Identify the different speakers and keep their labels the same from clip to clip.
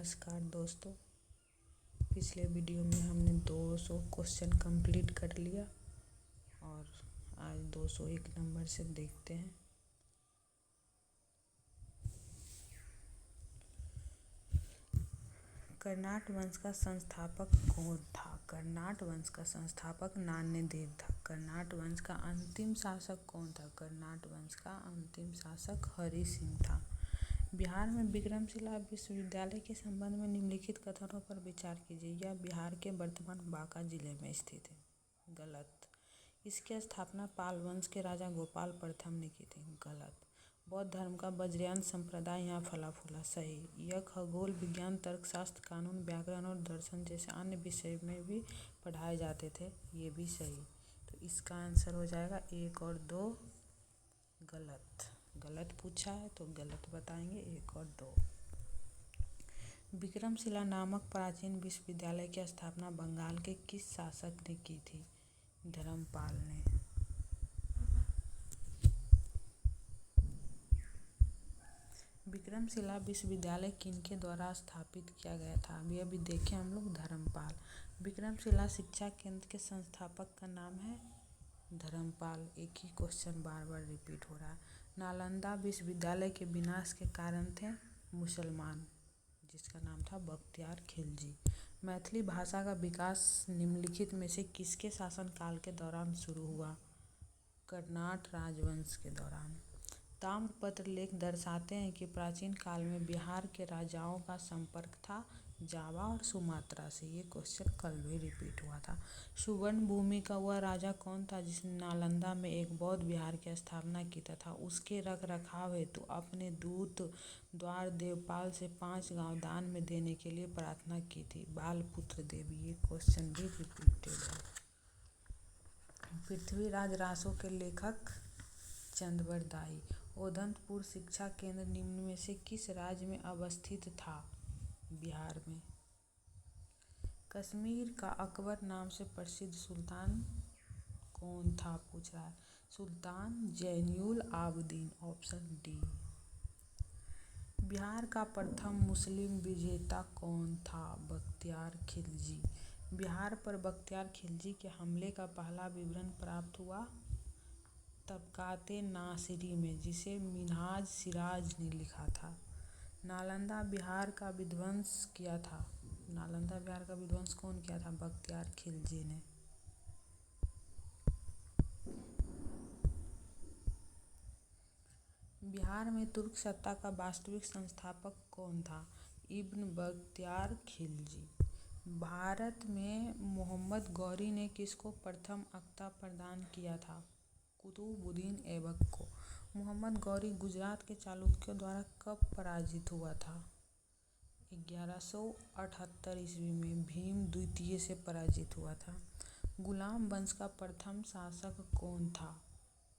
Speaker 1: नमस्कार दोस्तों। पिछले वीडियो में हमने 200 क्वेश्चन कंप्लीट कर लिया और आज 201 नंबर से देखते हैं। कर्नाट वंश का संस्थापक कौन था? कर्नाट वंश का संस्थापक नान्यदेव था। कर्नाट वंश का अंतिम शासक कौन था? कर्नाट वंश का अंतिम शासक हरि सिंह था। बिहार में विक्रमशिला विश्वविद्यालय के संबंध में निम्नलिखित कथनों पर विचार कीजिए। यह बिहार के वर्तमान बांका जिले में स्थित है। गलत। इसकी स्थापना पाल वंश के राजा गोपाल प्रथम ने की थी। गलत। बौद्ध धर्म का वज्रयान संप्रदाय यहाँ फला फूला। सही। यह खगोल विज्ञान, तर्कशास्त्र, कानून, व्याकरण और दर्शन जैसे अन्य विषय में भी पढ़ाए जाते थे। ये भी सही। तो इसका आंसर हो जाएगा 1 और 2। गलत। गलत पूछा है तो गलत बताएंगे 1 और 2। विक्रमशिला नामक प्राचीन विश्वविद्यालय की स्थापना बंगाल के किस शासक ने की थी? धर्मपाल ने। विक्रमशिला विश्वविद्यालय किनके द्वारा स्थापित किया गया था? अभी देखें हम लोग। धर्मपाल। विक्रमशिला शिक्षा केंद्र के संस्थापक का नाम है धर्मपाल। एक ही क्वेश्चन बार बार रिपीट हो रहा है। नालंदा विश्वविद्यालय के विनाश के कारण थे मुसलमान, जिसका नाम था बख्तियार खिलजी। मैथिली भाषा का विकास निम्नलिखित में से किसके शासनकाल के दौरान शुरू हुआ? कर्नाट राजवंश के दौरान। ताम्रपत्र लेख दर्शाते हैं कि प्राचीन काल में बिहार के राजाओं का संपर्क था जावा और सुमात्रा से। ये क्वेश्चन कल भी रिपीट हुआ था। सुवर्ण भूमि का वह राजा कौन था जिसने नालंदा में एक बौद्ध विहार की स्थापना की तथा उसके रख रखाव हेतु अपने दूत द्वार देवपाल से 5 गांव दान में देने के लिए प्रार्थना की थी? बालपुत्र देव। ये क्वेश्चन भी रिपीटेड है। पृथ्वीराज रासो के लेखक चंदबरदाई। ओदंतपुर शिक्षा केंद्र निम्न में से किस राज्य में अवस्थित था? बिहार में। कश्मीर का अकबर नाम से प्रसिद्ध सुल्तान कौन था? पूछ रहा है। सुल्तान जैनुल आबदीन। Option D. बिहार का प्रथम मुस्लिम विजेता कौन था? बख्तियार खिलजी। बिहार पर बख्तियार खिलजी के हमले का पहला विवरण प्राप्त हुआ तबकाते नासिरी में, जिसे मिन्हाज सिराज ने लिखा था। नालंदा बिहार का विध्वंस किया था। नालंदा बिहार का विध्वंस कौन किया था? बख्तियार खिलजी ने। बिहार में तुर्क सत्ता का वास्तविक संस्थापक कौन था? इब्न बख्तियार खिलजी। भारत में मोहम्मद गौरी ने किसको प्रथम अक्ता प्रदान किया था? कुतुबुद्दीन ऐबक को। मोहम्मद गौरी गुजरात के चालुक्यों द्वारा कब पराजित हुआ था? 1178 ईस्वी में भीम द्वितीय से पराजित हुआ था। गुलाम वंश का प्रथम शासक कौन था?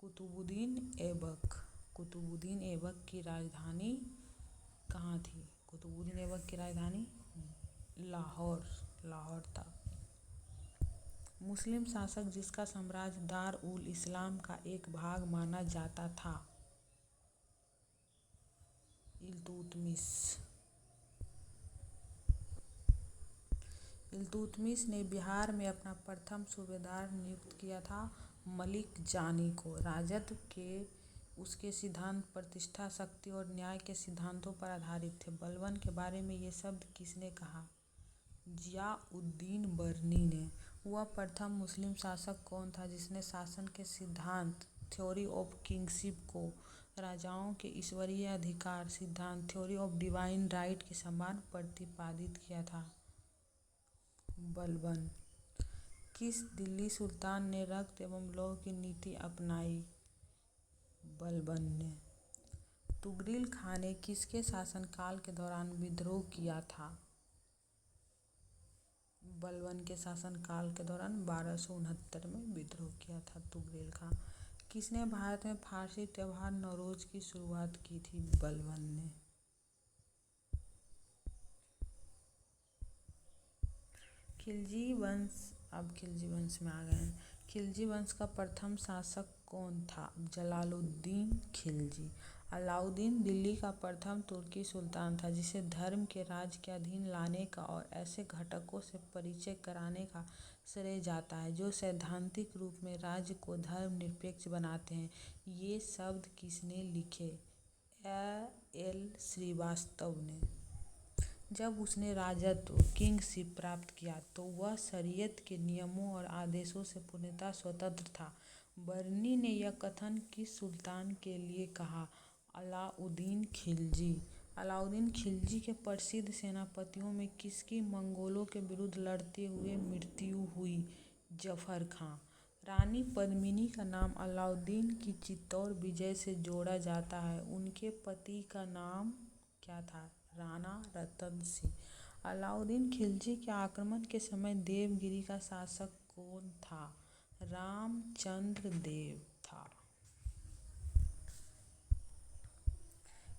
Speaker 1: कुतुबुद्दीन ऐबक। कुतुबुद्दीन ऐबक की राजधानी कहाँ थी? कुतुबुद्दीन ऐबक की राजधानी लाहौर था। मुस्लिम शासक जिसका साम्राज्य दार उल इस्लाम का एक भाग माना जाता था? इल्तुतमिश। इल्तुतमिश ने बिहार में अपना प्रथम सूबेदार नियुक्त किया था मलिक जानी को। राजत्व के उसके सिद्धांत प्रतिष्ठा, शक्ति और न्याय के सिद्धांतों पर आधारित थे। बलबन के बारे में ये शब्द किसने कहा? जियाउद्दीन बरनी ने। वह प्रथम मुस्लिम शासक कौन था जिसने शासन के सिद्धांत थ्योरी ऑफ किंगशिप को राजाओं के ईश्वरीय अधिकार सिद्धांत थ्योरी ऑफ डिवाइन राइट के समान प्रतिपादित किया था? बलबन। किस दिल्ली सुल्तान ने रक्त एवं लौह की नीति अपनाई? बलबन ने। तुगरिल खां ने किसके शासनकाल के दौरान विद्रोह किया था? बलबन के शासनकाल के दौरान 1269 में विद्रोह किया था तुगरिल खां। किसने भारत में फारसी त्योहार नौरोज की शुरुआत की थी? बलबन ने। खिलजी वंश। अब खिलजी वंश में आ गए हैं। खिलजी वंश का प्रथम शासक कौन था? जलालुद्दीन खिलजी। अलाउद्दीन दिल्ली का प्रथम तुर्की सुल्तान था जिसे धर्म के राज के अधीन लाने का और ऐसे घटकों से परिचय कराने का श्रेय जाता है जो सैद्धांतिक रूप में राज्य को धर्मनिरपेक्ष बनाते हैं। ये शब्द किसने लिखे? एल श्रीवास्तव ने। जब उसने राजत्व किंगशिप प्राप्त किया तो वह शरीयत के नियमों और आदेशों से पूर्णतः स्वतंत्र था। बर्नी ने यह कथन किस सुल्तान के लिए कहा? अलाउद्दीन खिलजी। अलाउद्दीन खिलजी के प्रसिद्ध सेनापतियों में किसकी मंगोलों के विरुद्ध लड़ते हुए मृत्यु हुई? जफर खां। रानी पद्मिनी का नाम अलाउद्दीन की चित्तौड़ विजय से जोड़ा जाता है। उनके पति का नाम क्या था? राणा रतन सिंह। अलाउद्दीन खिलजी के आक्रमण के समय देवगिरी का शासक कौन था? रामचंद्र देव था।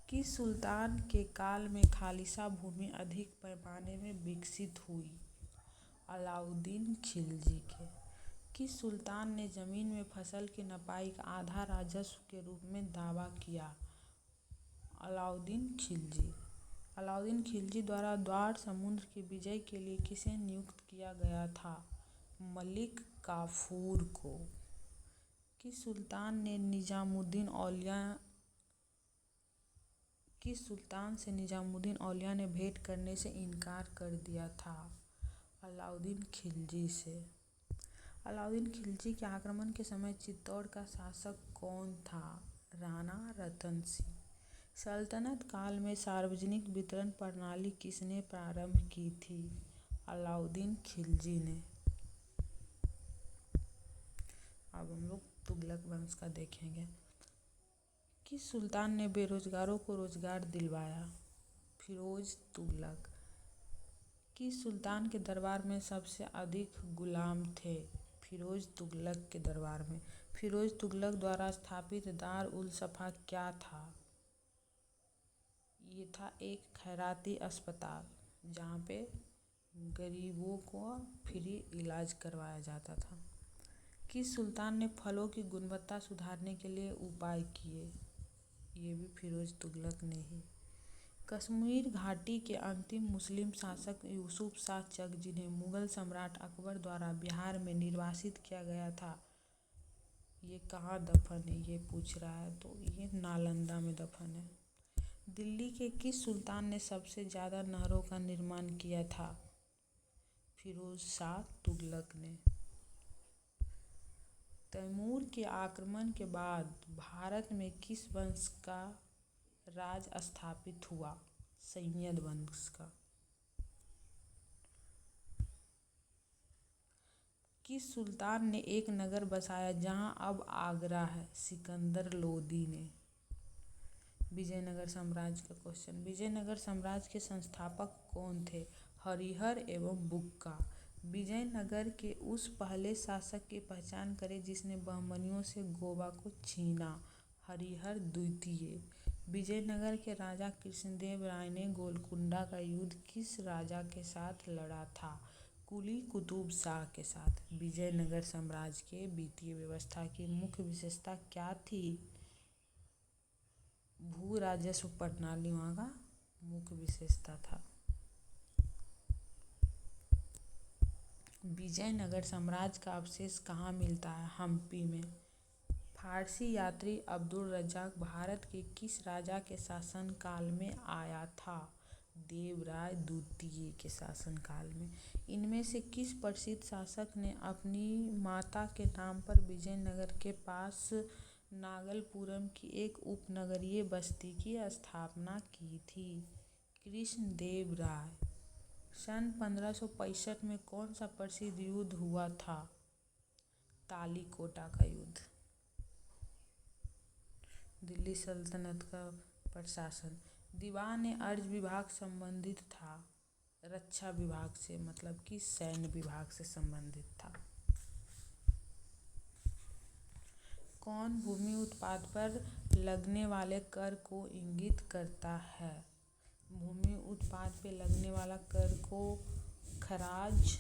Speaker 1: किस सुल्तान के काल में खालिसा भूमि अधिक पैमाने में विकसित हुई? अलाउद्दीन खिलजी के। किस सुल्तान ने जमीन में फसल की नपाई का आधा राजस्व के रूप में दावा किया? अलाउद्दीन खिलजी। अलाउद्दीन खिलजी द्वारा द्वार समुद्र की विजय के लिए किसे नियुक्त किया गया था? मलिक काफूर को। किस सुल्तान से निजामुद्दीन औलिया ने भेंट करने से इनकार कर दिया था? अलाउद्दीन खिलजी से। अलाउद्दीन खिलजी के आक्रमण के समय चित्तौड़ का शासक कौन था? राणा रतन सिंह। सल्तनत काल में सार्वजनिक वितरण प्रणाली किसने प्रारंभ की थी? अलाउद्दीन खिलजी ने। अब हम लोग तुगलक वंश का देखेंगे। किस सुल्तान ने बेरोजगारों को रोजगार दिलवाया? फिरोज तुगलक। किस सुल्तान के दरबार में सबसे अधिक गुलाम थे? फिरोज तुगलक के दरबार में। फिरोज तुगलक द्वारा स्थापित दार उल सफा क्या था? ये था एक खैराती अस्पताल जहाँ पे गरीबों को फ्री इलाज करवाया जाता था। किस सुल्तान ने फलों की गुणवत्ता सुधारने के लिए उपाय किए? ये भी फिरोज तुगलक ने ही। कश्मीर घाटी के अंतिम मुस्लिम शासक यूसुफ शाह चक जिन्हें मुगल सम्राट अकबर द्वारा बिहार में निर्वासित किया गया था, ये कहाँ दफन है ये पूछ रहा है, तो ये नालंदा में दफन है। दिल्ली के किस सुल्तान ने सबसे ज़्यादा नहरों का निर्माण किया था? फिरोज शाह तुगलक ने। तैमूर के आक्रमण के बाद भारत में किस वंश का राज स्थापित हुआ? सैयद वंश का। किस सुल्तान ने एक नगर बसाया जहां अब आगरा है? सिकंदर लोदी ने। विजयनगर साम्राज्य का क्वेश्चन। विजयनगर साम्राज्य के संस्थापक कौन थे? हरिहर एवं बुक्का। विजयनगर के उस पहले शासक की पहचान करें जिसने बहमनियों से गोवा को छीना। हरिहर द्वितीय। विजयनगर के राजा कृष्णदेव राय ने गोलकुंडा का युद्ध किस राजा के साथ लड़ा था? कुली कुतुब शाह के साथ। विजयनगर साम्राज्य के वित्तीय व्यवस्था की मुख्य विशेषता क्या थी? भू राजस्व प्रणाली वहाँ का मुख्य विशेषता था। विजयनगर साम्राज्य का अवशेष कहाँ मिलता है? हम्पी में। फारसी यात्री अब्दुल रज्जाक भारत के किस राजा के शासनकाल में आया था? देवराय द्वितीय के शासनकाल में। इनमें से किस प्रसिद्ध शासक ने अपनी माता के नाम पर विजयनगर के पास नागलपुरम की एक उपनगरीय बस्ती की स्थापना की थी? कृष्णदेव राय। सन 1565 में कौन सा प्रसिद्ध युद्ध हुआ था? तालीकोटा का युद्ध। दिल्ली सल्तनत का प्रशासन। दीवान अर्ज विभाग संबंधित था रक्षा विभाग से, मतलब कि सैन्य विभाग से संबंधित था। कौन भूमि उत्पाद पर लगने वाले कर को इंगित करता है? भूमि उत्पाद पे लगने वाला कर को खराज,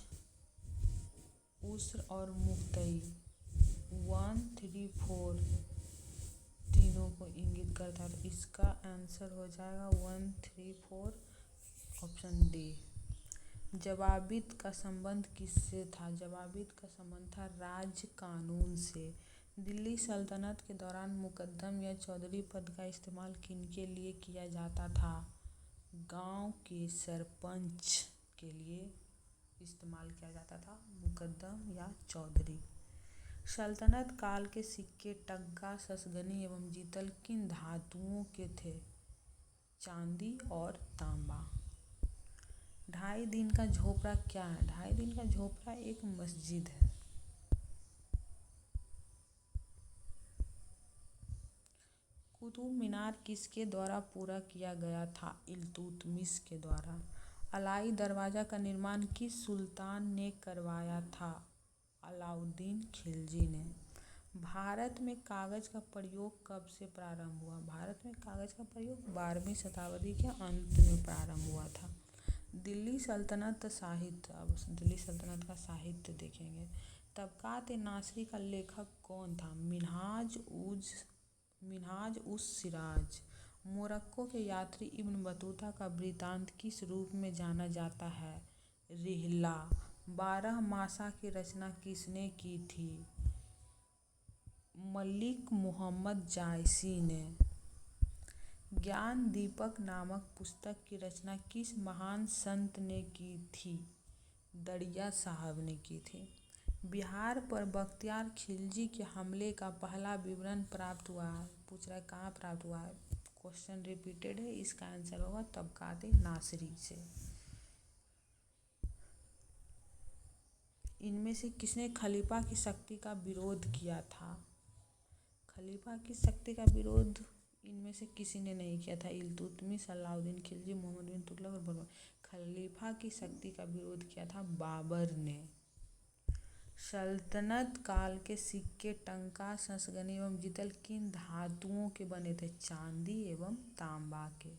Speaker 1: उस्र और मुक्तई 1, 3, 4 तीन दिनों को इंगित करता है। तो इसका आंसर हो जाएगा 1, 3, 4 ऑप्शन डी। जवाबित का संबंध किससे था? जवाबित का संबंध था राज्य कानून से। दिल्ली सल्तनत के दौरान मुकद्दम या चौधरी पद का इस्तेमाल किनके लिए किया जाता था? गांव के सरपंच के लिए इस्तेमाल किया जाता था मुकद्दम या चौधरी। सल्तनत काल के सिक्के टंका, ससगनी एवं जीतल किन धातुओं के थे? चांदी और तांबा। 2.5 दिन का झोपड़ा क्या है? 2.5 दिन का झोपड़ा एक मस्जिद है। कुतुब मीनार किसके द्वारा पूरा किया गया था? इल्तुतमिश के द्वारा। अलाई दरवाजा का निर्माण किस सुल्तान ने करवाया था? अलाउद्दीन खिलजी ने। भारत में कागज का प्रयोग कब से प्रारंभ हुआ? भारत में कागज का प्रयोग 12वीं शताब्दी के अंत में प्रारंभ हुआ था। दिल्ली सल्तनत साहित्य, अब दिल्ली सल्तनत का साहित्य देखेंगे। तबकात नासरी का लेखक कौन था? मिन्हाज उस सिराज। मोरक्को के यात्री इब्न बतूता का वृत्तांत किस रूप में जाना जाता है? रिहला। 12 मासा की रचना किसने की थी? मलिक मुहम्मद जायसी ने। ज्ञान दीपक नामक पुस्तक की रचना किस महान संत ने की थी? दरिया साहब ने की थी। बिहार पर बख्तियार खिलजी के हमले का पहला विवरण प्राप्त हुआ है। पूछ रहा है कहाँ प्राप्त हुआ है? क्वेश्चन रिपीटेड है। इसका आंसर होगा तबकात नासरी से। इनमें से किसने खलीफा की शक्ति का विरोध किया था? खलीफा की शक्ति का विरोध इनमें से किसी ने नहीं किया था। इल्तुतमिश, अलाउद्दीन खिलजी, मोहम्मद बिन तुगलक और बलबन। खलीफा की शक्ति का विरोध किया था बाबर ने। सल्तनत काल के सिक्के टंका, ससगनी एवं जीतल किन धातुओं के बने थे? चांदी एवं तांबा के।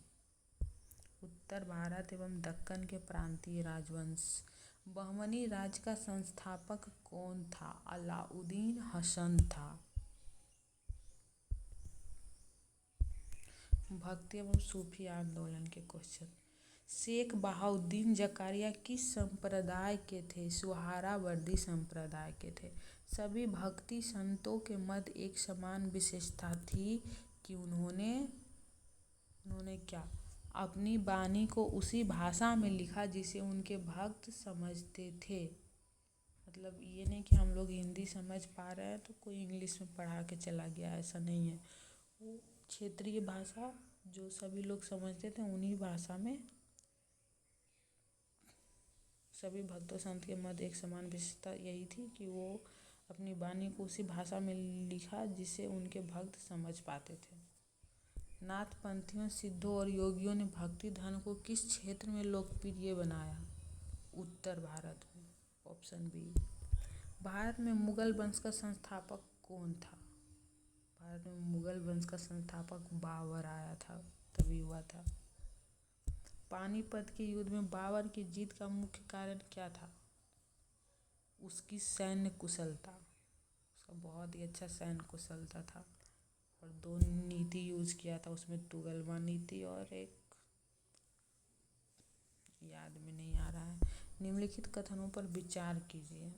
Speaker 1: उत्तर भारत एवं दक्कन के प्रांतीय राजवंश। बहमनी राज्य का संस्थापक कौन था? अलाउद्दीन हसन था। भक्ति एवं सूफी आंदोलन के क्वेश्चन। शेख बहाउद्दीन जकारिया किस संप्रदाय के थे? सुहरावर्दी संप्रदाय के थे। सभी भक्ति संतों के मध्य एक समान विशेषता थी कि उन्होंने क्या? अपनी वाणी को उसी भाषा में लिखा जिसे उनके भक्त समझते थे। मतलब ये नहीं कि हम लोग हिंदी समझ पा रहे हैं तो कोई इंग्लिश में पढ़ा के चला गया, ऐसा नहीं है। वो क्षेत्रीय भाषा जो सभी लोग समझते थे उन्हीं भाषा में सभी भक्तों संत के मध्य एक समान विशेषता यही थी कि वो अपनी वाणी को उसी भाषा में लिखा जिसे उनके भक्त समझ पाते थे। नाथ पंथियों, सिद्धों और योगियों ने भक्ति धर्म को किस क्षेत्र में लोकप्रिय बनाया? उत्तर भारत में। Option B. भारत में मुगल वंश का संस्थापक कौन था? भारत में मुगल वंश का संस्थापक बाबर आया था, तभी हुआ था। पानीपत के युद्ध में बाबर की जीत का मुख्य कारण क्या था? उसकी सैन्य कुशलता। उसका बहुत ही अच्छा सैन्य कुशलता था और 2 नीति यूज किया था उसमें, तुगलमा नीति और एक याद में नहीं आ रहा है। निम्नलिखित कथनों पर विचार कीजिए।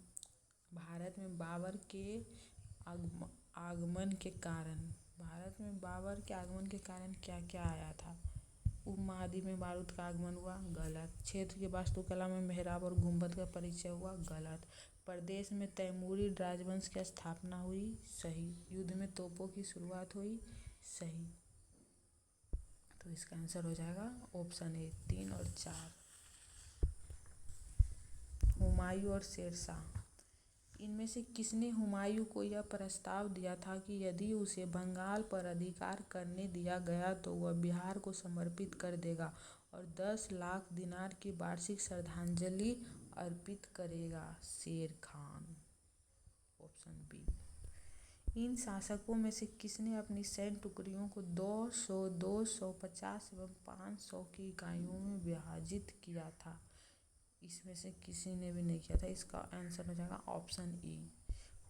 Speaker 1: भारत में बाबर के आगमन के कारण क्या क्या आया था? उपमहाद्वीप में बारूद का आगमन हुआ, गलत। क्षेत्र की वास्तुकला में मेहराब और गुंबद का परिचय हुआ, गलत। प्रदेश में तैमूरी राजवंश की स्थापना हुई, सही। युद्ध में तोपों की शुरुआत हुई, सही। तो इसका आंसर हो जाएगा ऑप्शन ए 3 और 4। हुमायूं और शेरशाह। इनमें से किसने हुमायूं को यह प्रस्ताव दिया था कि यदि उसे बंगाल पर अधिकार करने दिया गया तो वह बिहार को समर्पित कर देगा और 10 लाख दिनार की वार्षिक श्रद्धांजलि अर्पित करेगा? शेर खान। Option B. इन शासकों में से किसने अपनी सैन्य टुकड़ियों को 200, 250 एवं 500 की इकाइयों में विभाजित किया था? इसमें से किसी ने भी नहीं किया था। इसका आंसर हो जाएगा ऑप्शन ई।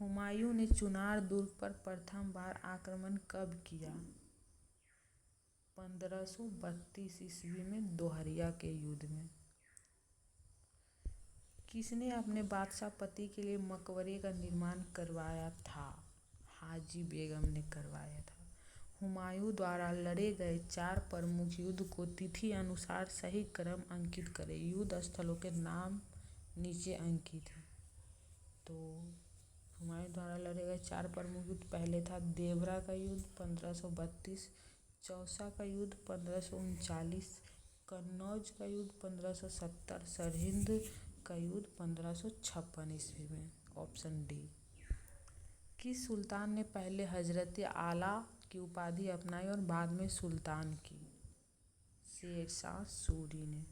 Speaker 1: हुमायूं ने चुनार दुर्ग पर प्रथम बार आक्रमण कब किया? 1532 ईस्वी में दोहरिया के युद्ध में। किसने अपने बादशाह पति के लिए मकबरे का निर्माण करवाया था? हाजी बेगम ने करवाया था। हुमायूं द्वारा लड़े गए 4 प्रमुख युद्ध को तिथि अनुसार सही क्रम अंकित करें। युद्ध स्थलों के नाम नीचे अंकित हैं। तो हुमायूं द्वारा लड़े गए 4 प्रमुख युद्ध, पहले था देवरा का युद्ध 1532, चौसा का युद्ध 1539, कन्नौज का युद्ध 1570, सरहिंद का युद्ध 1556 ईस्वी में। Option D. किस सुल्तान ने पहले हजरत आला की उपाधि अपनाई और बाद में सुल्तान की? शेरशाह सूरी ने।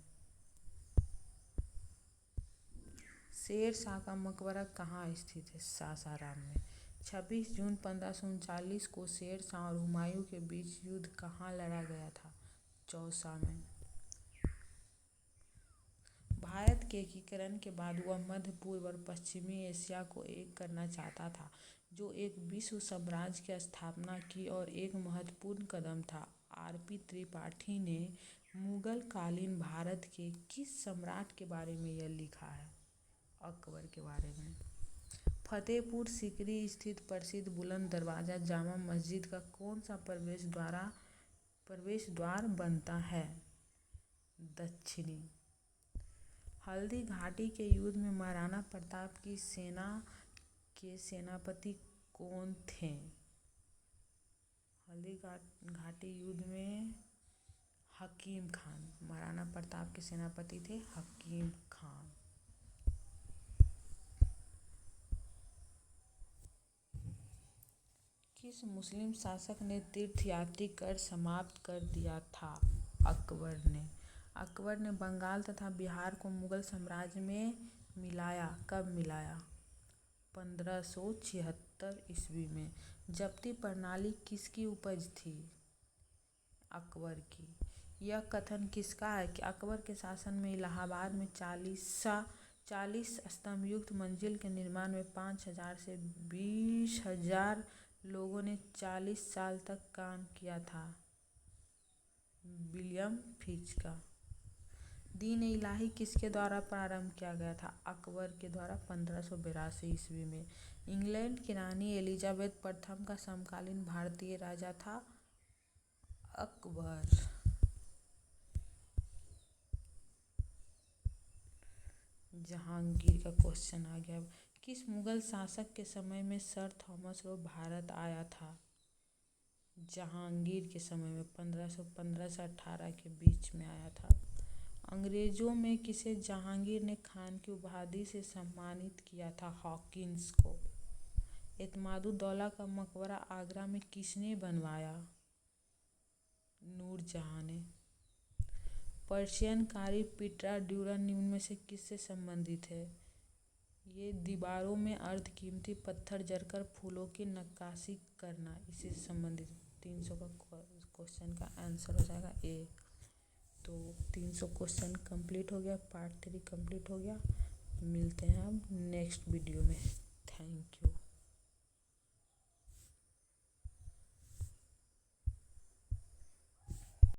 Speaker 1: शेर शाह का मकबरा कहाँ स्थित है? सासाराम में। 26 जून 1539 को शेर शाह और हुमायूं के बीच युद्ध कहाँ लड़ा गया था? चौसा में। भारत के एकीकरण के बाद वह मध्य पूर्व और पश्चिमी एशिया को एक करना चाहता था, जो एक विश्व साम्राज्य की स्थापना की और एक महत्वपूर्ण कदम था। आर.पी. त्रिपाठी ने मुगल कालीन भारत के किस सम्राट के बारे में यह लिखा है? अकबर के बारे में। फतेहपुर सीकरी स्थित प्रसिद्ध बुलंद दरवाजा जामा मस्जिद का कौन सा प्रवेश द्वार बनता है? दक्षिणी। हल्दी घाटी के युद्ध में महाराणा प्रताप की सेना के सेनापति कौन थे? हल्दी घाटी युद्ध में हकीम खान। महाराणा प्रताप के सेनापति थे हकीम खान। किस मुस्लिम शासक ने तीर्थयात्री कर समाप्त कर दिया था? अकबर ने। अकबर ने बंगाल तथा बिहार को मुगल साम्राज्य में मिलाया। कब मिलाया? 1576 ईस्वी में। जब्ती प्रणाली किसकी उपज थी? अकबर की। यह कथन किसका है कि अकबर के शासन में इलाहाबाद में 40 स्तंभयुक्त मंजिल के निर्माण में 5000 से 20,000 लोगों ने 40 साल तक काम किया था? विलियम फिंच का। दीन इलाही किसके द्वारा प्रारंभ किया गया था? अकबर के द्वारा 1582 ईस्वी में। इंग्लैंड की रानी एलिजाबेथ प्रथम का समकालीन भारतीय राजा था? अकबर। जहांगीर का क्वेश्चन आ गया। किस मुगल शासक के समय में सर थॉमस रो भारत आया था? जहांगीर के समय में 1515 से 18 के बीच में आया था। अंग्रेजों में किसे जहांगीर ने खान की उपाधि से सम्मानित किया था? हॉकिंस को। एतमादुद्दौला का मकबरा आगरा में किसने बनवाया? नूरजहां ने। पर्शियन कारी पीटरा ड्यूरन निम्न में से किससे संबंधित है? ये दीवारों में अर्धकीमती पत्थर जड़कर फूलों की नक्काशी करना, इससे संबंधित। 300 का क्वेश्चन का आंसर हो जाएगा ए। तो 300 क्वेश्चन कंप्लीट हो गया, पार्ट 3 कंप्लीट हो गया। मिलते हैं अब नेक्स्ट वीडियो में। Thank you.